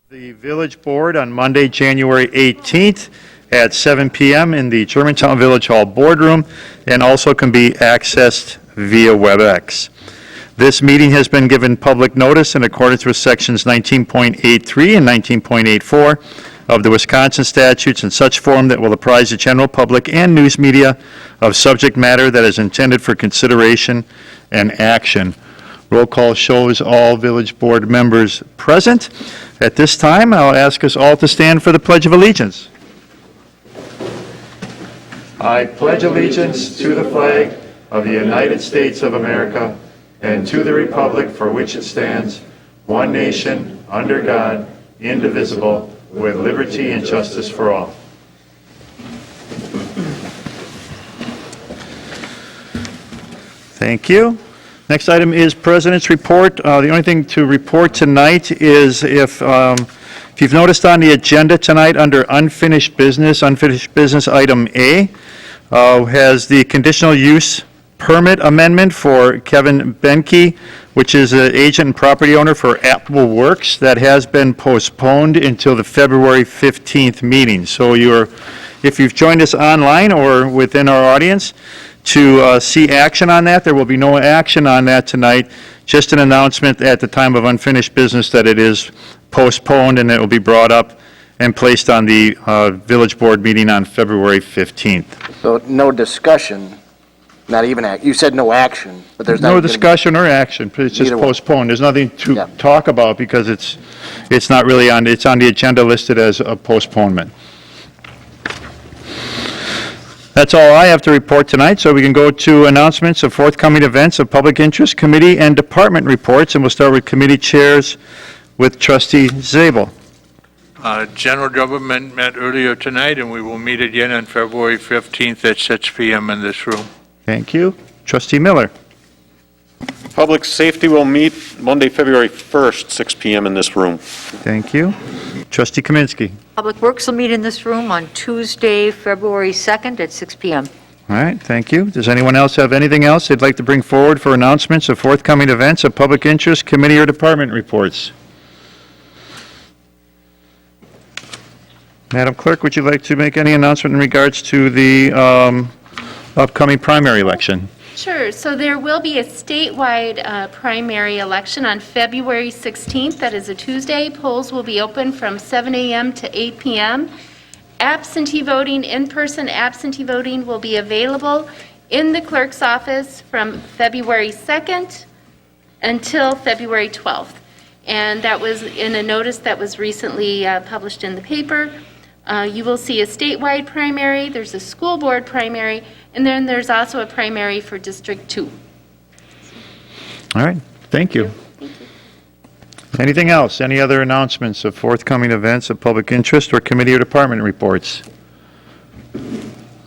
The Village Board on Monday, January 18th at 7 p.m. in the Germantown Village Hall Boardroom, and also can be accessed via WebEx. This meeting has been given public notice in accordance with Sections 19.83 and 19.84 of the Wisconsin statutes in such form that will apprise the general public and news media of subject matter that is intended for consideration and action. Roll call shows all Village Board members present. At this time, I'll ask us all to stand for the Pledge of Allegiance. I pledge allegiance to the flag of the United States of America and to the republic for which it stands, one nation, under God, indivisible, with liberty and justice for all. Thank you. Next item is President's Report. The only thing to report tonight is if you've noticed on the agenda tonight under unfinished business item A has the conditional use permit amendment for Kevin Benke, which is an agent and property owner for Apple Works, that has been postponed until the February 15th meeting. So if you've joined us online or within our audience, to see action on that. There will be no action on that tonight, just an announcement at the time of unfinished business that it is postponed and it will be brought up and placed on the Village Board meeting on February 15th. So no discussion, not even you said no action, but there's no discussion or action. It's just postponed. There's nothing to talk about because it's not really on. It's on the agenda listed as a postponement. That's all I have to report tonight, so we can go to announcements of forthcoming events of public interest, committee and department reports, and we'll start with committee chairs with Trustee Zabel. General Government met earlier tonight, and we will meet again on February 15th at 6 p.m. in this room. Thank you. Trustee Miller. Public Safety will meet Monday, February 1st, 6 p.m. in this room. Thank you. Trustee Kaminsky. Public Works will meet in this room on Tuesday, February 2nd at 6 p.m. All right, thank you. Does anyone else have anything else they'd like to bring forward for announcements of forthcoming events of public interest, committee or department reports? Madam Clerk, would you like to make any announcement in regards to the upcoming primary election? Sure. So there will be a statewide primary election on February 16th. That is a Tuesday. Polls will be open from 7 a.m. to 8 p.m. Absentee voting, in-person absentee voting will be available in the clerk's office from February 2nd until February 12th. And that was in a notice that was recently published in the paper. You will see a statewide primary, there's a school board primary, and then there's also a primary for District 2. All right, thank you. Thank you. Anything else? Any other announcements of forthcoming events of public interest or committee or department reports?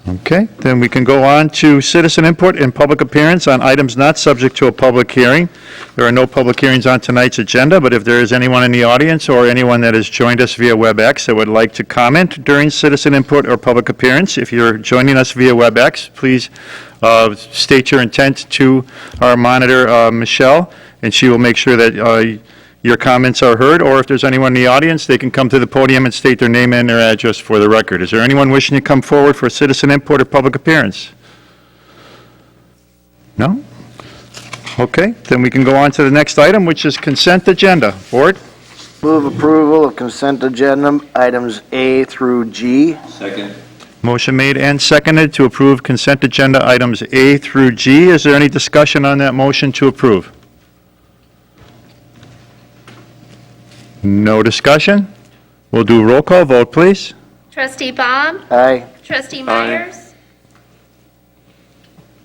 Okay, then we can go on to citizen input and public appearance on items not subject to a public hearing. There are no public hearings on tonight's agenda, but if there is anyone in the audience or anyone that has joined us via WebEx that would like to comment during citizen input or public appearance, if you're joining us via WebEx, please state your intent to our monitor, Michelle, and she will make sure that your comments are heard, or if there's anyone in the audience, they can come to the podium and state their name and their address for the record. Is there anyone wishing to come forward for citizen input or public appearance? No? Okay, then we can go on to the next item, which is consent agenda. Board? Move approval of consent agenda items A through G. Second. Motion made and seconded to approve consent agenda items A through G. Is there any discussion on that motion to approve? No discussion? We'll do a roll call vote, please. Trustee Baum? Aye. Trustee Myers?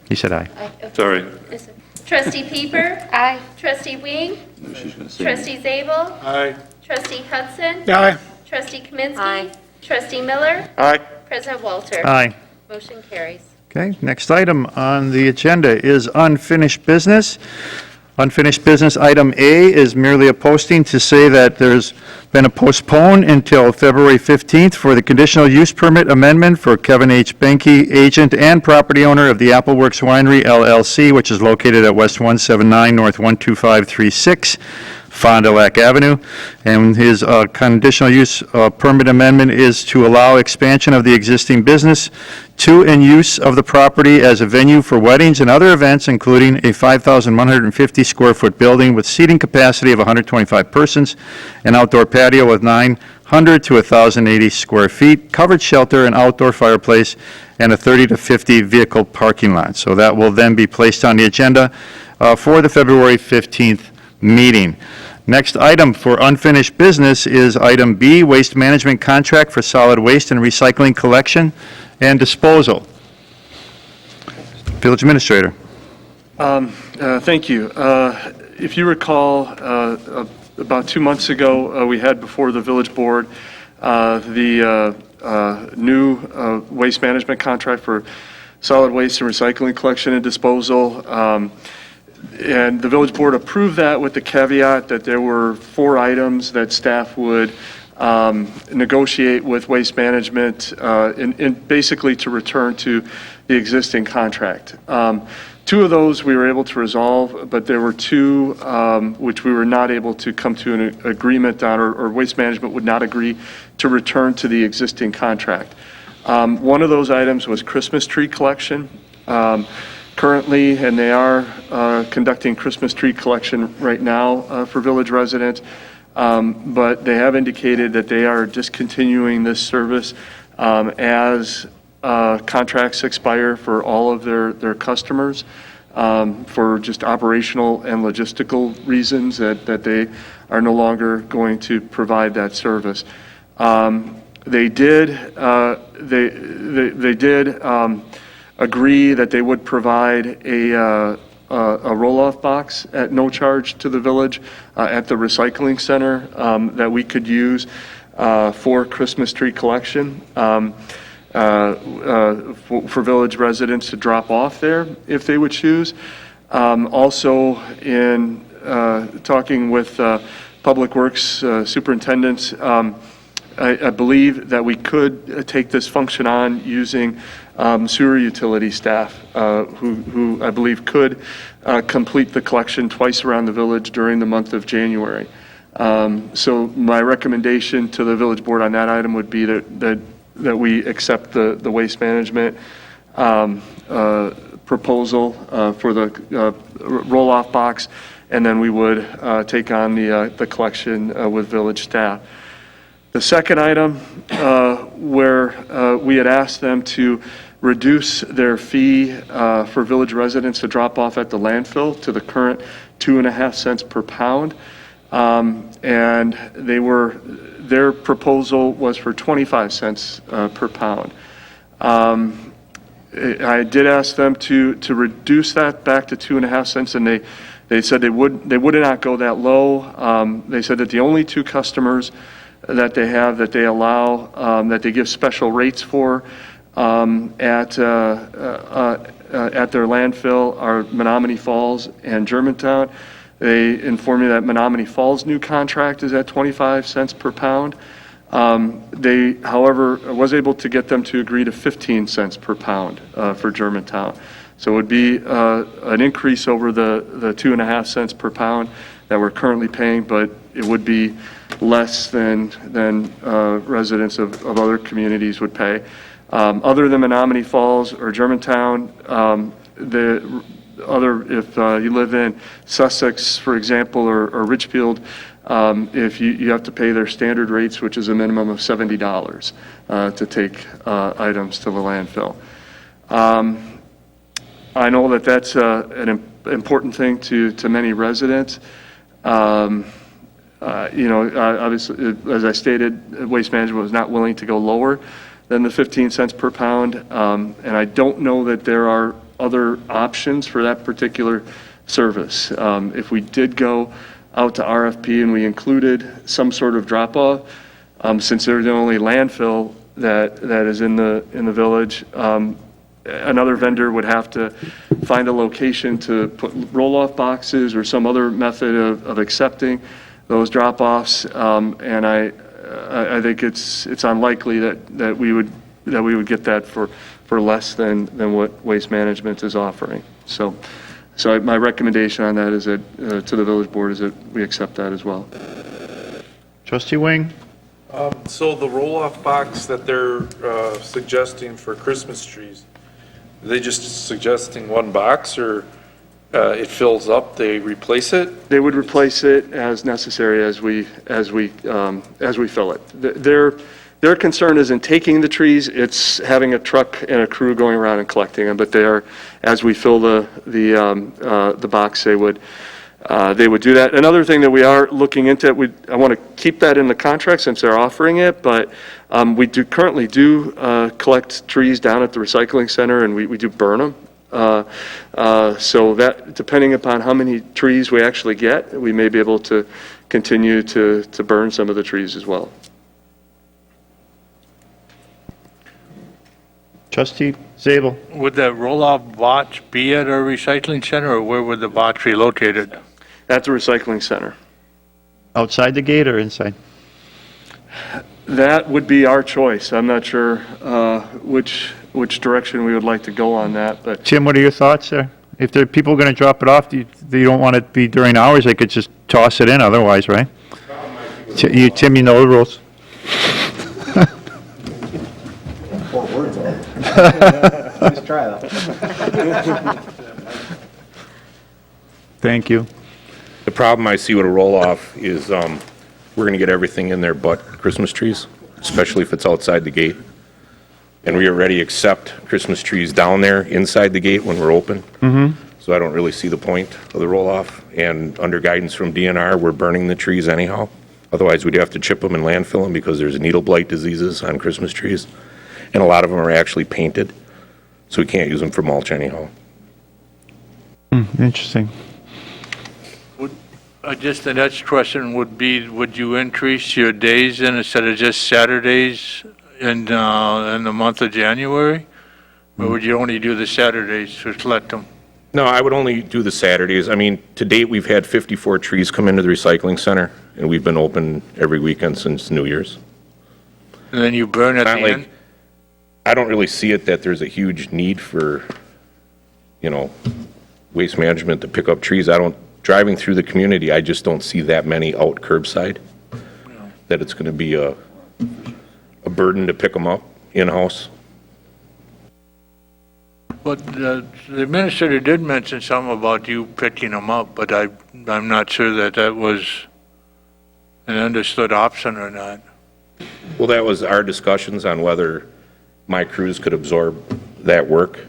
He said aye. Sorry. Trustee Pieper? Aye. Trustee Wing? No, she's going to say. Trustee Zabel? Aye. Trustee Hudson? Aye. Trustee Kaminsky? Aye. Trustee Miller? Aye. President Walter? Aye. Motion carries. Okay, next item on the agenda is unfinished business. Unfinished business item A is merely a posting to say that there's been a postpone until February 15th for the conditional use permit amendment for Kevin H. Benke, agent and property owner of the Appleworks Winery LLC, which is located at West 179 North 12536, Fond du Lac Avenue. And his conditional use permit amendment is to allow expansion of the existing business to and use of the property as a venue for weddings and other events, including a 5,150 square foot building with seating capacity of 125 persons, an outdoor patio with 900 to 1,080 square feet, covered shelter, an outdoor fireplace, and a 30 to 50 vehicle parking lot. So that will then be placed on the agenda for the February 15th meeting. Next item for unfinished business is item B, waste management contract for solid waste and recycling collection and disposal. Village Administrator. Thank you. If you recall, about 2 months ago, we had before the village board the new waste management contract for solid waste and recycling collection and disposal. And the village board approved that with the caveat that there were 4 items that staff would negotiate with waste management basically to return to the existing contract. 2 of those we were able to resolve, but there were 2 which we were not able to come to an agreement on, or waste management would not agree to return to the existing contract. One of those items was Christmas tree collection. Currently, and they are conducting Christmas tree collection right now for village residents, but they have indicated that they are discontinuing this service as contracts expire for all of their customers for just operational and logistical reasons that they are no longer going to provide that service. They did agree that they would provide a roll-off box at no charge to the village at the recycling center that we could use for Christmas tree collection for village residents to drop off there if they would choose. Also, in talking with Public Works superintendents, I believe that we could take this function on using sewer utility staff who I believe could complete the collection twice around the village during the month of January. So my recommendation to the village board on that item would be that we accept the waste management proposal for the roll-off box, and then we would take on the collection with village staff. The second item, where we had asked them to reduce their fee for village residents to drop off at the landfill to the current 2.5 cents per pound. And their proposal was for 25 cents per pound. I did ask them to reduce that back to 2.5 cents, and they said they would not go that low. They said that the only 2 customers that they have that they allow, that they give special rates for at their landfill are Menominee Falls and Germantown. They informed me that Menominee Falls' new contract is at 25 cents per pound. They, however, was able to get them to agree to 15 cents per pound for Germantown. So it would be an increase over the 2.5 cents per pound that we're currently paying, but it would be less than residents of other communities would pay. Other than Menominee Falls or Germantown, if you live in Sussex, for example, or Richfield, if you have to pay their standard rates, which is a minimum of $70 to take items to the landfill. I know that that's an important thing to many residents. Obviously, as I stated, Waste Management was not willing to go lower than the 15 cents per pound, and I don't know that there are other options for that particular service. If we did go out to RFP and we included some sort of drop-off, since they're the only landfill that is in the village, another vendor would have to find a location to put roll-off boxes or some other method of accepting those drop-offs, and I think it's unlikely that we would get that for less than what Waste Management is offering. So So my recommendation on that is that, to the village board, is that we accept that as well. Trustee Wing? So the roll-off box that they're suggesting for Christmas trees, are they just suggesting one box, or it fills up, they replace it? They would replace it as necessary as we fill it. Their concern isn't taking the trees, it's having a truck and a crew going around and collecting them, but as we fill the box, they would do that. Another thing that we are looking into, I want to keep that in the contract since they're offering it, but we currently collect trees down at the recycling center, and we do burn them. So that, depending upon how many trees we actually get, we may be able to continue to burn some of the trees as well. Trustee Zabel? Would that roll-off box be at a recycling center, or where would the box be located? At the recycling center. Outside the gate or inside? That would be our choice. I'm not sure which direction we would like to go on that, but Tim, what are your thoughts there? If there are people going to drop it off, you don't want it to be during hours, they could just toss it in otherwise, right? Tim, you know the rules. Let's try that. Thank you. The problem I see with a roll-off is we're going to get everything in there but Christmas trees, especially if it's outside the gate. And we already accept Christmas trees down there inside the gate when we're open. So I don't really see the point of the roll-off. And under guidance from DNR, we're burning the trees anyhow. Otherwise, we'd have to chip them and landfill them because there's needle blight diseases on Christmas trees. And a lot of them are actually painted, so we can't use them for mulch anyhow. Interesting. Just the next question would be, would you increase your days in instead of just Saturdays in the month of January? Or would you only do the Saturdays, just let them? No, I would only do the Saturdays. I mean, to date, we've had 54 trees come into the recycling center, and we've been open every weekend since New Year's. And then you burn at the Not like, end? I don't really see it that there's a huge need for, waste management to pick up trees. Driving through the community, I just don't see that many out curbside, that it's going to be a burden to pick them up in-house. But the administrator did mention something about you picking them up, but I'm not sure that was an understood option or not. Well, that was our discussions on whether my crews could absorb that work.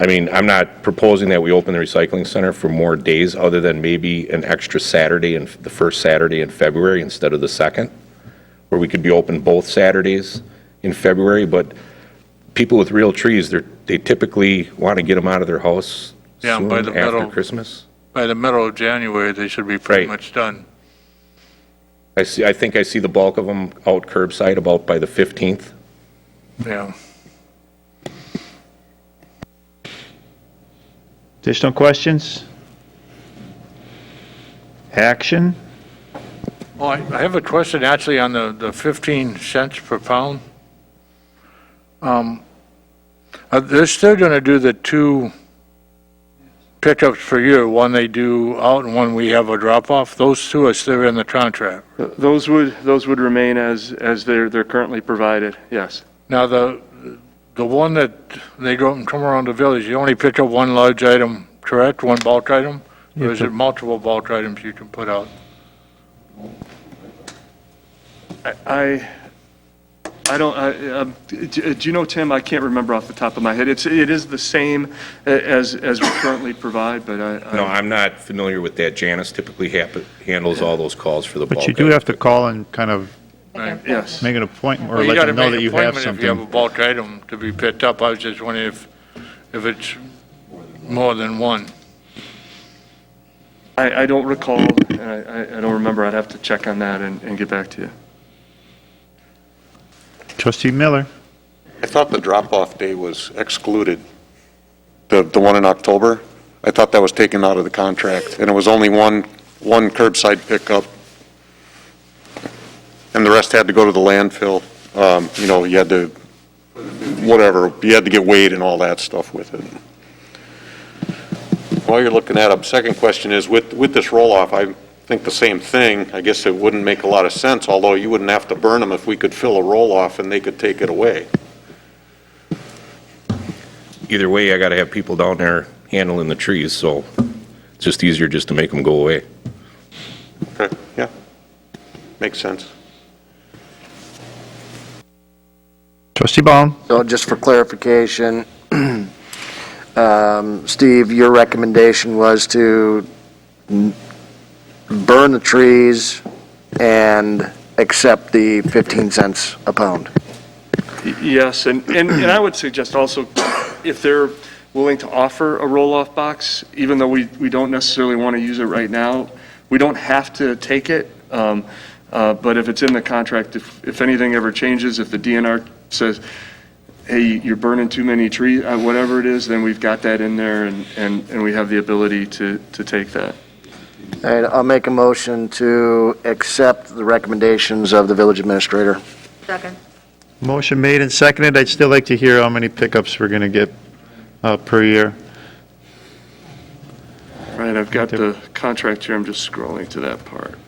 I mean, I'm not proposing that we open the recycling center for more days other than maybe an extra Saturday and the first Saturday in February instead of the second, where we could be open both Saturdays in February. But people with real trees, they typically want to get them out of their house soon by the after middle. Christmas. By the middle of January, they should be pretty Right. much done. I think I see the bulk of them out curbside about by the 15th. Yeah. Additional questions? Action? Well, I have a question actually on the 15 cents per pound. They're still going to do the two pickups per year, one they do out and one we have a drop-off. Those two are still in the contract. those would remain as they're currently provided, yes. Now, the one that they go and come around the village, you only pick up one large item, correct? One bulk item? Or is it multiple bulk items you can put out? I don't, do you know, Tim? I can't remember off the top of my head. It is the same as we currently provide, but No, I'm not familiar with that. Janice typically handles all those calls for the bulk. But you do have to call and kind of Right? yes. make an appointment or Well, you let gotta them know make that an you have appointment if you have a something. bulk item to be picked up. I was just wondering if it's more than one. I don't recall, and I don't remember. I'd have to check on that and get back to you. Trustee Miller? I thought the drop-off day was excluded, the one in October. I thought that was taken out of the contract, and it was only one curbside pickup, and the rest had to go to the landfill. You had to, whatever, you had to get weighed and all that stuff with it. While you're looking that up, second question is, with this roll-off, I think the same thing. I guess it wouldn't make a lot of sense, although you wouldn't have to burn them if we could fill a roll-off and they could take it away. Either way, I got to have people down there handling the trees, so it's just easier just to make them go away. Okay, yeah. Makes sense. Trustee Baum? So just for clarification, Steve, your recommendation was to burn the trees and accept the 15 cents a pound. Yes, and I would suggest also, if they're willing to offer a roll-off box, even though we don't necessarily want to use it right now, we don't have to take it, but if it's in the contract, if anything ever changes, if the DNR says, hey, you're burning too many trees, whatever it is, then we've got that in there, and we have the ability to take that. All right, I'll make a motion to accept the recommendations of the village administrator. Second. Motion made and seconded. I'd still like to hear how many pickups we're going to get per year. Right, I've got the contract here, I'm just scrolling to that part.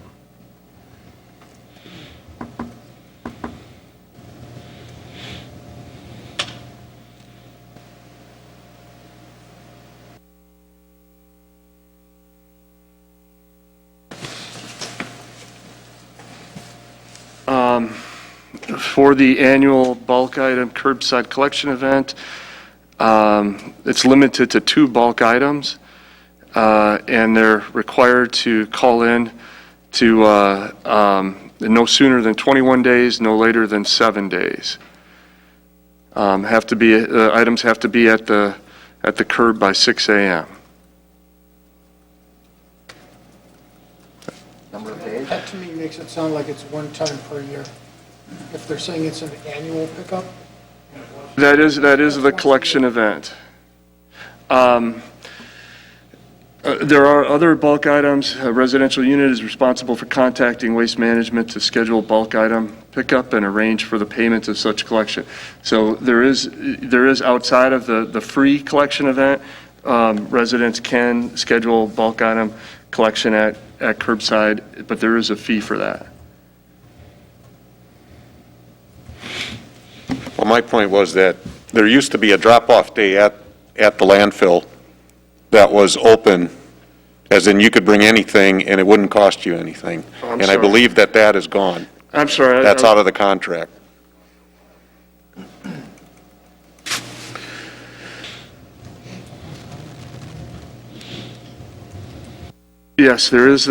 For the annual bulk item curbside collection event, it's limited to 2 bulk items, and they're required to call in to no sooner than 21 days, no later than 7 days. Items have to be at the curb by 6 a.m. That to me makes it sound like it's one time per year. If they're saying it's an annual pickup, That is the collection event. There are other bulk items. A residential unit is responsible for contacting Waste Management to schedule bulk item pickup and arrange for the payment of such collection. So there is outside of the free collection event, residents can schedule bulk item collection at curbside, but there is a fee for that. Well, my point was that there used to be a drop-off day at the landfill that was open, as in you could bring anything and it wouldn't cost you anything. And I sorry. believe that is gone. I'm sorry. That's out of the contract. Yes, there is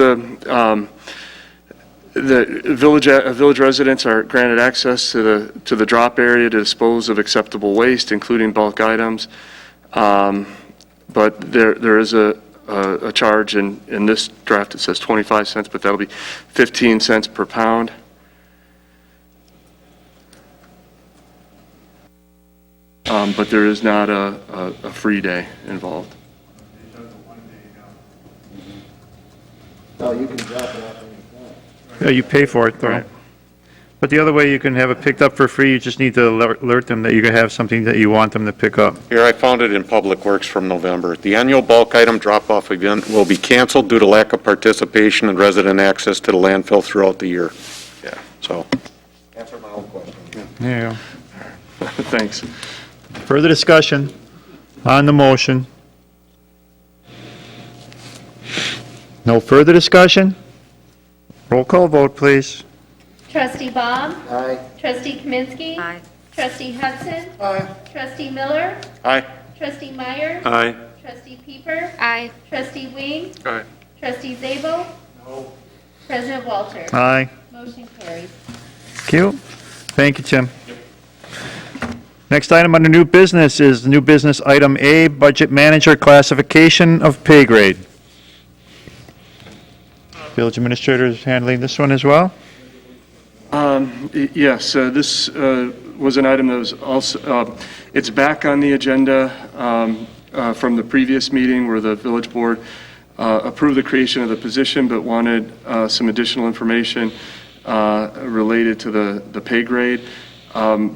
the village residents are granted access to the drop area to dispose of acceptable waste, including bulk items. But there is a charge in this draft. It says 25 cents, but that'll be 15 cents per pound. But there is not a free day involved. No, you can drop it off. Yeah, you pay for it, though. Right. But the other way you can have it picked up for free, you just need to alert them that you can have something that you want them to pick up. Here, I found it in Public Works from November. The annual bulk item drop-off event will be canceled due to lack of participation and resident access to the landfill throughout the year. Yeah. So, answer my own question. There you go. Thanks. Further discussion on the motion? No further discussion? Roll call vote, please. Trustee Baum? Aye. Trustee Kaminsky? Aye. Trustee Hudson? aye. Trustee Miller? Aye. Trustee Myers? Aye. Trustee Pieper? Aye. Trustee Wing? Aye. Trustee Zabel? No. President Walter? Aye. Motion carries. Thank you. Thank you, Tim. Next item under new business is new business item A, Budget Manager Classification of Pay Grade. Village Administrator is handling this one as well? Yes, this was an item that was also, it's back on the agenda from the previous meeting where the village board approved the creation of the position but wanted some additional information related to the pay grade.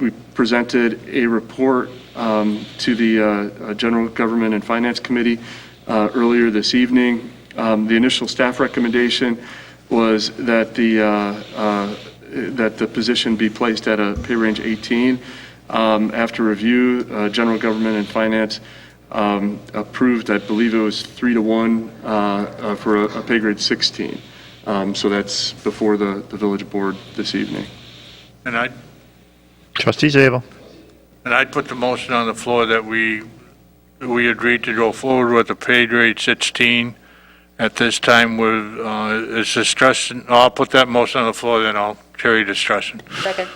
We presented a report to the General Government and Finance Committee earlier this evening. The initial staff recommendation was that the position be placed at a pay range 18. After review, General Government and Finance approved, I believe it was 3-1 for a pay grade 16. So that's before the village board this evening. And Trustee Zabel. I'd put the motion on the floor that we agreed to go forward with the pay grade 16 at this time with, is discussion, I'll put that motion on the floor, then I'll carry discussion. Second.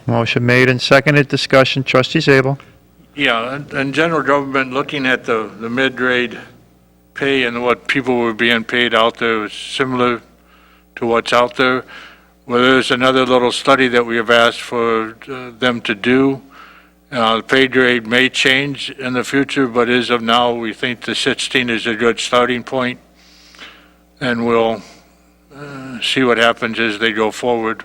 Motion made and seconded. Discussion. Trustee Zabel. Yeah, and general government, looking at the mid-grade pay and what people were being paid out there was similar to what's out there. Well, there's another little study that we have asked for them to do. The pay grade may change in the future, but as of now, we think the 16 is a good starting point, and we'll see what happens as they go forward,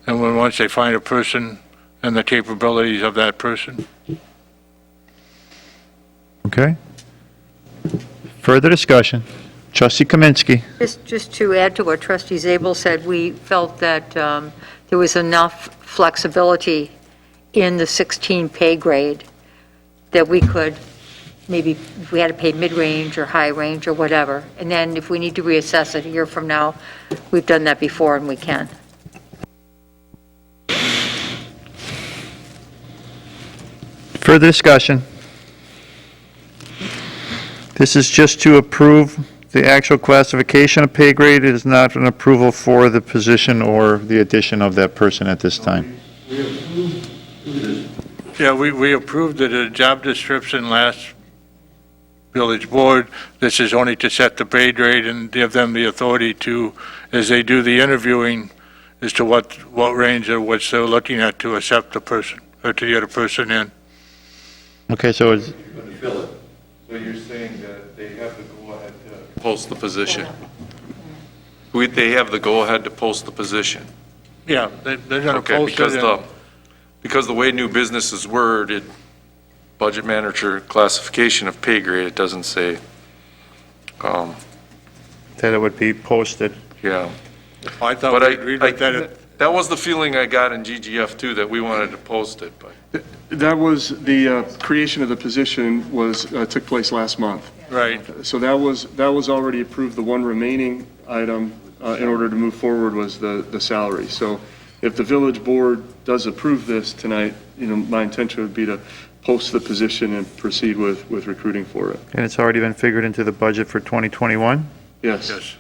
and once they find a person and the capabilities of that person. Okay. Further discussion. Trustee Kaminsky. Just to add to what Trustee Zabel said, we felt that there was enough flexibility in the 16 pay grade that we could, maybe if we had to pay mid-range or high range or whatever, and then if we need to reassess it a year from now, we've done that before and we can. Further discussion. This is just to approve the actual classification of pay grade. It is not an approval for the position or the addition of that person at this time. Yeah, we approved the job description last village board. This is only to set the pay grade and give them the authority to, as they do the interviewing, as to what range of which they're looking at to accept the person, or to get a person in. Okay, so it's, So you're saying that they have the go-ahead to post the position? They have the go-ahead to post the position? Yeah, they're gonna Okay, post it. because the way new business is worded, budget manager classification of pay grade, it doesn't say, that it would be posted. yeah. I thought But we agreed with that. that was the feeling I got in GGF too, that we wanted to post it, but. That was, the creation of the position was, took place last month. Right. So that was already approved. The one remaining item in order to move forward was the salary. So if the village board does approve this tonight, my intention would be to post the position and proceed with recruiting for it. And it's already been figured into the budget for 2021? Yes. Yes.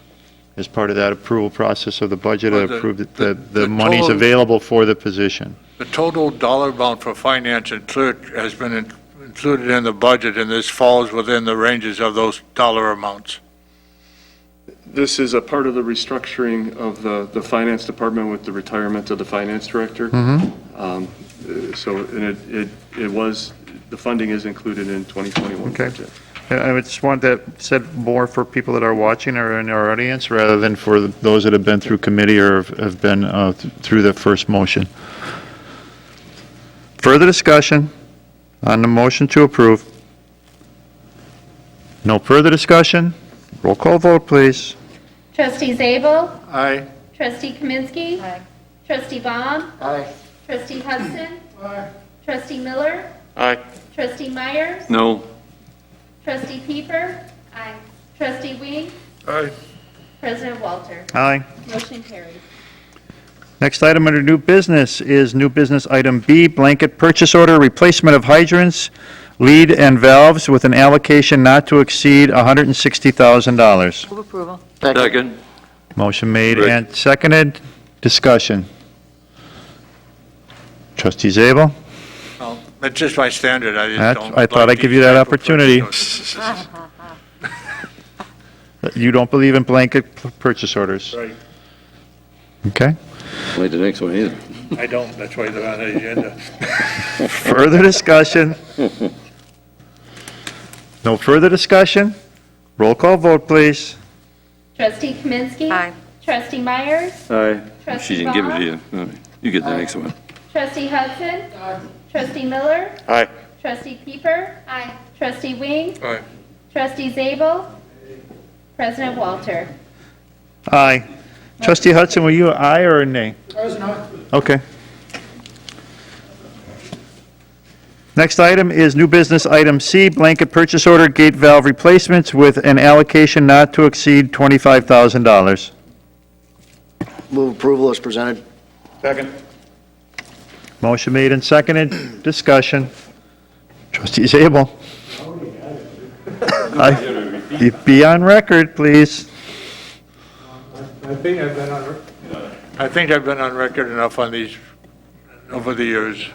As part of that approval process of the budget, Well, it the- approved that the the money's total- available for the position. The total dollar amount for finance and clerk has been included in the budget, and this falls within the ranges of those dollar amounts. This is a part of the restructuring of the finance department with the retirement of the finance director. So, and it was, the funding is included in 2021 Okay. budget. I would just want that said more for people that are watching or in our audience, rather than for those that have been through committee or have been through the first motion. Further discussion on the motion to approve? No further discussion? Roll call vote, please. Trustee Zabel? Aye. Trustee Kaminsky? Aye. Trustee Baum? Aye. Trustee Hudson? Trustee Miller? Aye. Trustee Myers? No. Trustee Pieper? Aye. Trustee Wing? Aye. President Walter? Aye. Motion carries. Next item under new business is new business item B, blanket purchase order, replacement of hydrants, lead and valves with an allocation not to exceed $160,000. Move approval. Second. Motion made Rick. and seconded. Discussion. Trustee Zabel? Well, that's just my standard. I just That's- don't. I thought like I'd give these you that type of opportunity. purchase orders. You don't believe in blanket purchase orders? Right. Okay. Wait, the next one either. I don't. That's why they're on the agenda. Further discussion? No further discussion? Roll call vote, please. Trustee Kaminsky? Aye. Trustee Myers? Aye. Trustee She didn't give it Baum? to you. No, you get the next one. Trustee Hudson? Trustee Miller? Aye. Trustee Pieper? Aye. Trustee Wing? Aye. Trustee Zabel? President Walter? Aye. Trustee Hudson, were you an aye or a nay? I was not. Okay. Next item is new business item C, blanket purchase order gate valve replacements with an allocation not to exceed $25,000. Move approval as presented. Second. Motion made and seconded. Discussion. Trustee Zabel. Be on record, please. I think I've been on record enough on these over the years.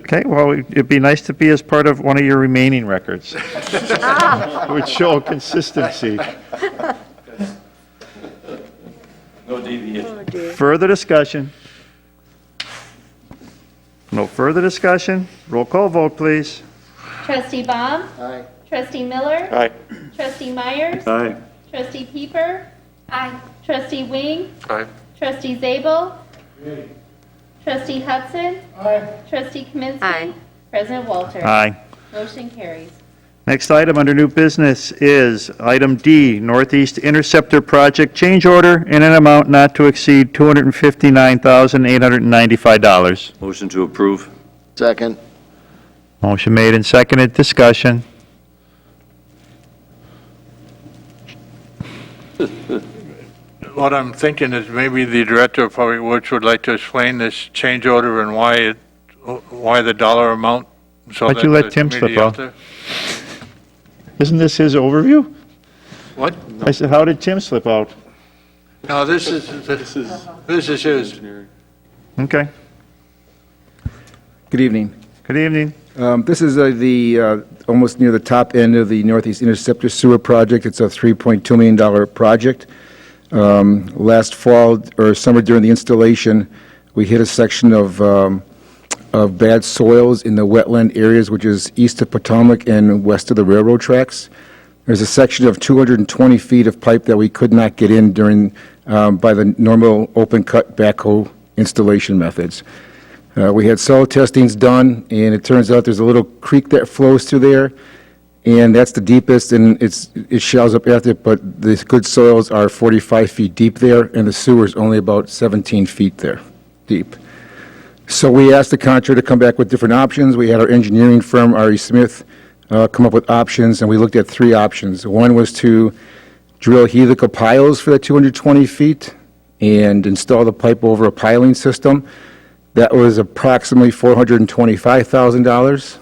Okay, well, it'd be nice to be as part of one of your remaining records. It would show consistency. No deviation. Further discussion? No further discussion? Roll call vote, please. Trustee Baum? Aye. Trustee Miller? Aye. Trustee Myers? Aye. Trustee Pieper? Aye. Trustee Wing? Aye. Trustee Zabel? Trustee Hudson? Aye. Trustee Kaminsky? Aye. President Walter? Aye. Motion carries. Next item under new business is item D, Northeast Interceptor Project change order in an amount not to exceed $259,895. Motion to approve. Second. Motion made and seconded. Discussion. What I'm thinking is maybe the Director of Public Works would like to explain this change order and why the dollar amount. So Why'd that you let the Tim slip committee out? there- Isn't this his overview? What? I said, how did Tim slip out? No, this is his. Okay. Good evening. Good evening. This is almost near the top end of the Northeast Interceptor Sewer Project. It's a $3.2 million project. Last fall or summer during the installation, we hit a section of bad soils in the wetland areas, which is east of Potomac and west of the railroad tracks. There's a section of 220 feet of pipe that we could not get in during, by the normal open cut backhoe installation methods. We had soil testings done, and it turns out there's a little creek that flows through there, and that's the deepest, and it shallows up after it, but the good soils are 45 feet deep there, and the sewer is only about 17 feet there, deep. So we asked the contractor to come back with different options. We had our engineering firm, R.E. Smith, come up with options, and we looked at three options. One was to drill helical piles for the 220 feet and install the pipe over a piling system. That was approximately $425,000.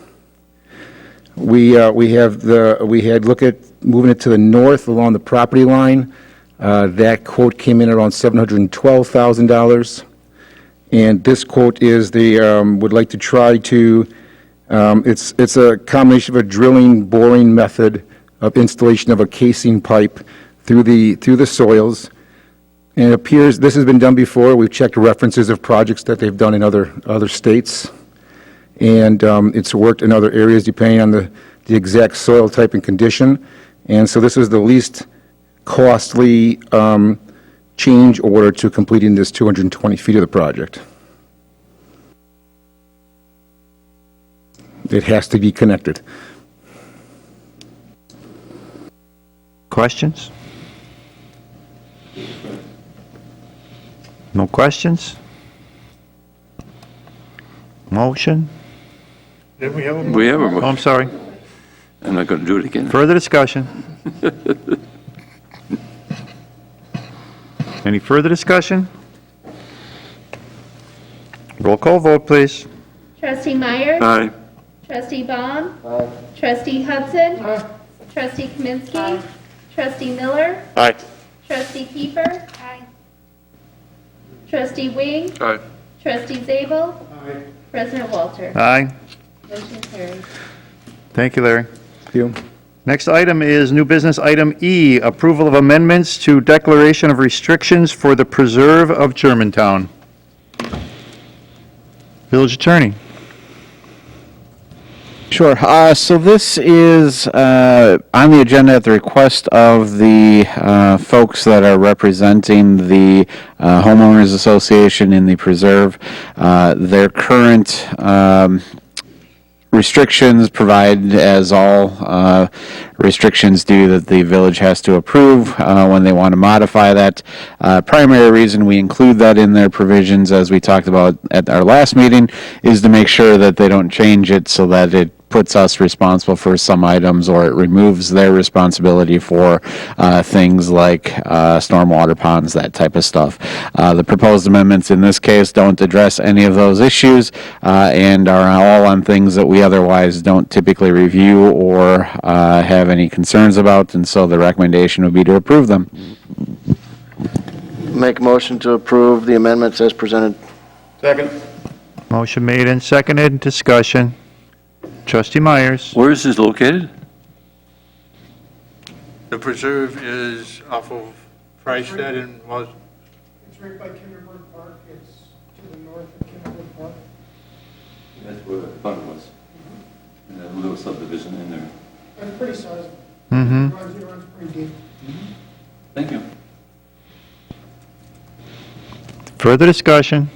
We had looked at moving it to the north along the property line. That quote came in around $712,000. And this quote is would like to try to, it's a combination of a drilling, boring method of installation of a casing pipe through the soils. And it appears, this has been done before. We've checked references of projects that they've done in other states. And it's worked in other areas depending on the exact soil type and condition. And so this is the least costly change order to completing this 220 feet of the project. It has to be connected. Questions? No questions? Motion? Did we have a? We have a Oh, motion. I'm sorry. I'm not going to do it again. Further discussion? Any further discussion? Roll call vote, please. Trustee Myers? Aye. Trustee Baum? Aye. Trustee Hudson? Aye. Trustee Kaminsky? Trustee Miller? Aye. Trustee Pieper? Aye. Trustee Wing? Aye. Trustee Zabel? Aye. President Walter? Aye. Motion carries. Thank you, Larry. Thank you. Next item is new business item E, approval of amendments to declaration of restrictions for the preserve of Germantown. Village Attorney. Sure. So this is on the agenda at the request of the folks that are representing the Homeowners Association in the preserve. Their current restrictions provide, as all restrictions do, that the village has to approve when they want to modify that. Primary reason we include that in their provisions, as we talked about at our last meeting, is to make sure that they don't change it so that it puts us responsible for some items, or it removes their responsibility for things like stormwater ponds, that type of stuff. The proposed amendments in this case don't address any of those issues and are all on things that we otherwise don't typically review or have any concerns about, and so the recommendation would be to approve them. Make a motion to approve the amendments as presented. Second. Motion made and seconded. Discussion. Trustee Myers. Where is this located? The preserve is off of Freistadt and was, It's right by Kinderberg Park. It's to the north of Kinderberg Park. That's where the fund was. And that little subdivision in there. It's pretty sizable. Mm-hmm. It runs pretty deep. Thank you. Further discussion?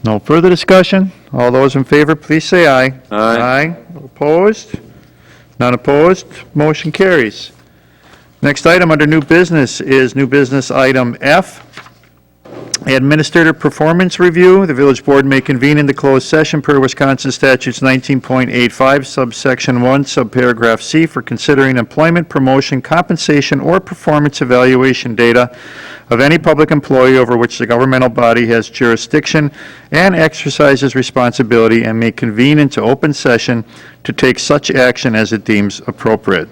No further discussion? All those in favor, please say aye. Aye. Opposed? None opposed? Motion carries. Next item under new business is new business item F, Administrator Performance Review. The village board may convene in the closed session per Wisconsin statutes 19.85 subsection 1 subparagraph C for considering employment, promotion, compensation, or performance evaluation data of any public employee over which the governmental body has jurisdiction and exercises responsibility, and may convene into open session to take such action as it deems appropriate.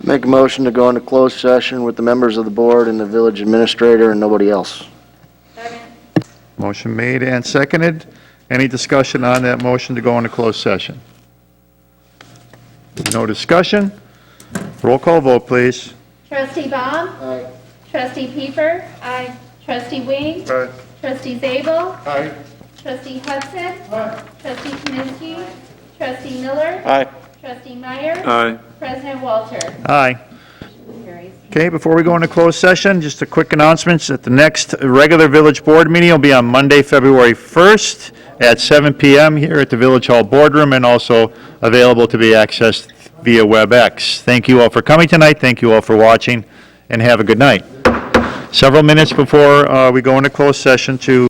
Make a motion to go into closed session with the members of the board and the village administrator and nobody else. Motion made and seconded. Any discussion on that motion to go into closed session? No discussion? Roll call vote, please. Trustee Baum? Aye. Trustee Pieper? Aye. Trustee Wing? Aye. Trustee Zabel? Aye. Trustee Hudson? Trustee Kaminsky? Trustee Miller? Aye. Trustee Myers? Aye. President Walter? Aye. Carries. Okay, before we go into closed session, just a quick announcement that the next regular village board meeting will be on Monday, February 1st at 7 p.m. here at the Village Hall Boardroom, and also available to be accessed via WebEx. Thank you all for coming tonight. Thank you all for watching, and have a good night. Several minutes before we go into closed session to